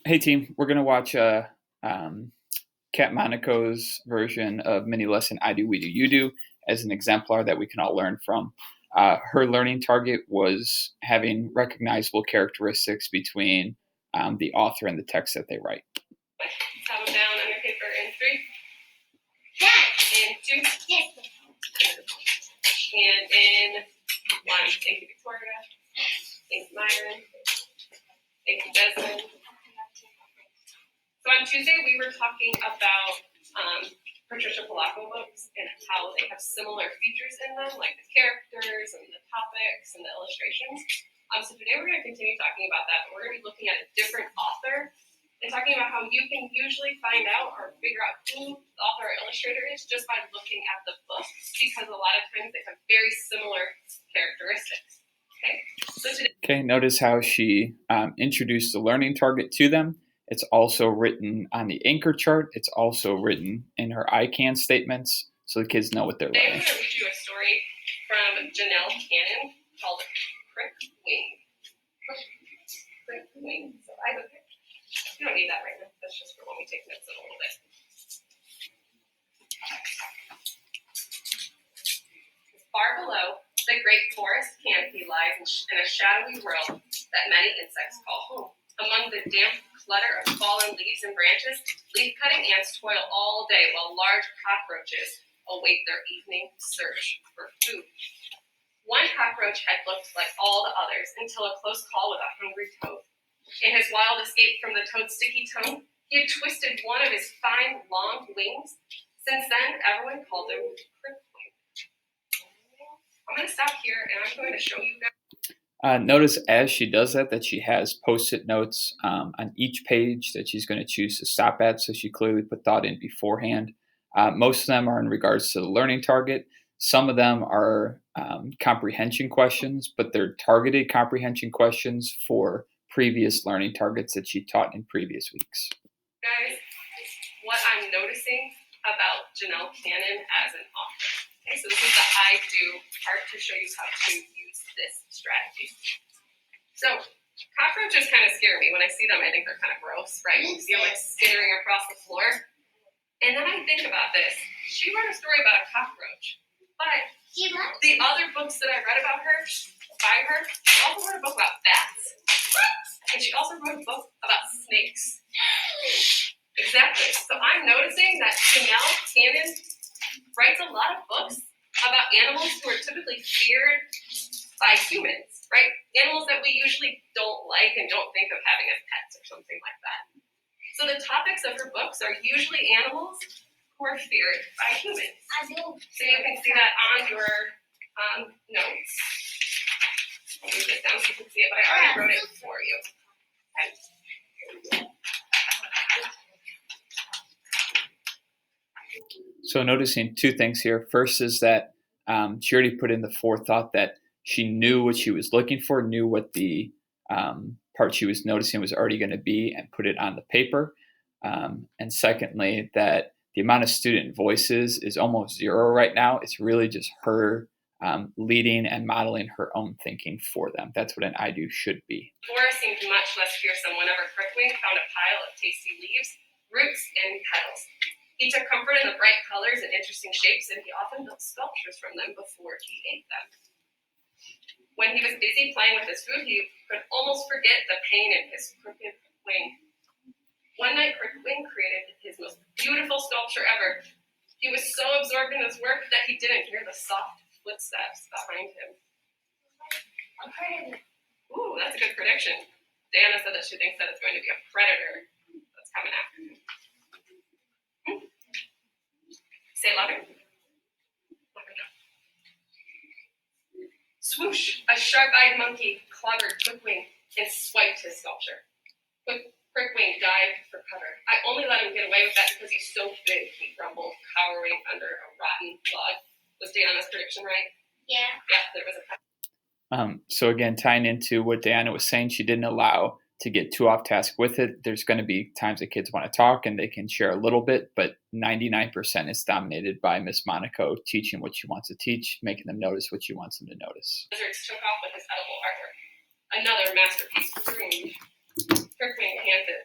Hey team, we're gonna watch Kat Monaco's version of mini lesson I Do, We Do, You Do as an exemplar that we can all learn from. Her learning target was having recognizable characteristics between the author and the text that they write. Have them down on your paper in 3, and 2, and in 1. Thank you, Victoria. Thanks, Myron. Thank you, Desmond. So on Tuesday, we were talking about Patricia Polacco books and how they have similar features in them, like the characters and the topics and the illustrations. So today we're going to continue talking about that, but we're going to be looking at a different author and talking about how you can usually find out or figure out who the author or illustrator is just by looking at the books, because a lot of times they have very similar characteristics. Okay, notice how she introduced the learning target to them. It's also written on the anchor chart. It's also written in her I can statements, so the kids know what they're Today learning. I'm going to read you a story from Janelle Cannon called Prick Wing. Prick Wing. So I have a picture. You don't need that right now. That's just for when we take notes in a little bit. Far below, the great forest canopy lies in a shadowy world that many insects call home. Among the damp clutter of fallen leaves and branches, leaf-cutting ants toil all day while large cockroaches await their evening search for food. One cockroach had looked like all the others until a close call with a hungry toad. In his wild escape from the toad's sticky tongue, he had twisted one of his fine, long wings. Since then, everyone called him Prickling. I'm going to stop here, and I'm going to show you guys. Notice as she does that she has post-it notes on each page that she's going to choose to stop at, so she clearly put thought in beforehand. Most of them are in regards to the learning target. Some of them are comprehension questions, but they're targeted comprehension questions for previous learning targets that she taught in previous weeks. Guys, what I'm noticing about Janelle Cannon as an author. Okay, so this is the I do part to show you how to use this strategy. So cockroaches kind of scare me. When I see them, I think they're kind of gross, right? You see them like skittering across the floor. And then I think about this. She wrote a story about a cockroach, but the other books that I read about her, by her, she also wrote a book about bats. And she also wrote a book about snakes. Exactly. So I'm noticing that Janelle Cannon writes a lot of books about animals who are typically feared by humans, right? Animals that we usually don't like and don't think of having as pets or something like that. So the topics of her books are usually animals who are feared by humans. So you can see that on your notes. I'll move this down so you can see it, but I already wrote it for you. Okay. So noticing two things here. First is that she already put in the forethought that she knew what she was looking for, knew what the part she was noticing was already going to be, and put it on the paper. And secondly, that the amount of student voices is almost zero right now. It's really just her leading and modeling her own thinking for them. That's what an I do should be. The forest seemed much less fearsome whenever Crickwing found a pile of tasty leaves, roots, and petals. He took comfort in the bright colors and interesting shapes, and he often built sculptures from them before he ate them. When he was busy playing with his food, he could almost forget the pain in his crooked wing. One night, Crickwing created his most beautiful sculpture ever. He was so absorbed in his work that he didn't hear the soft footsteps behind him. Ooh, that's a good prediction. Diana said that she thinks that it's going to be a predator that's coming after him. Say it louder. Swoosh! A sharp-eyed monkey clobbered Crickwing and swiped his sculpture. Crickwing dived for cover. I only let him get away with that because he's so big, he grumbled, cowering under a rotten log. Was Diana's prediction right? Yeah. Yeah, there was a So again, tying into what Diana was saying, she didn't allow to get too off task with it. There's going to be times that kids want to talk and they can share a little bit, but 99% is dominated by Miss Monaco teaching what she wants to teach, making them notice what she wants them to notice. Lizards took off with his edible artwork. Another masterpiece screamed. Crickwing panted.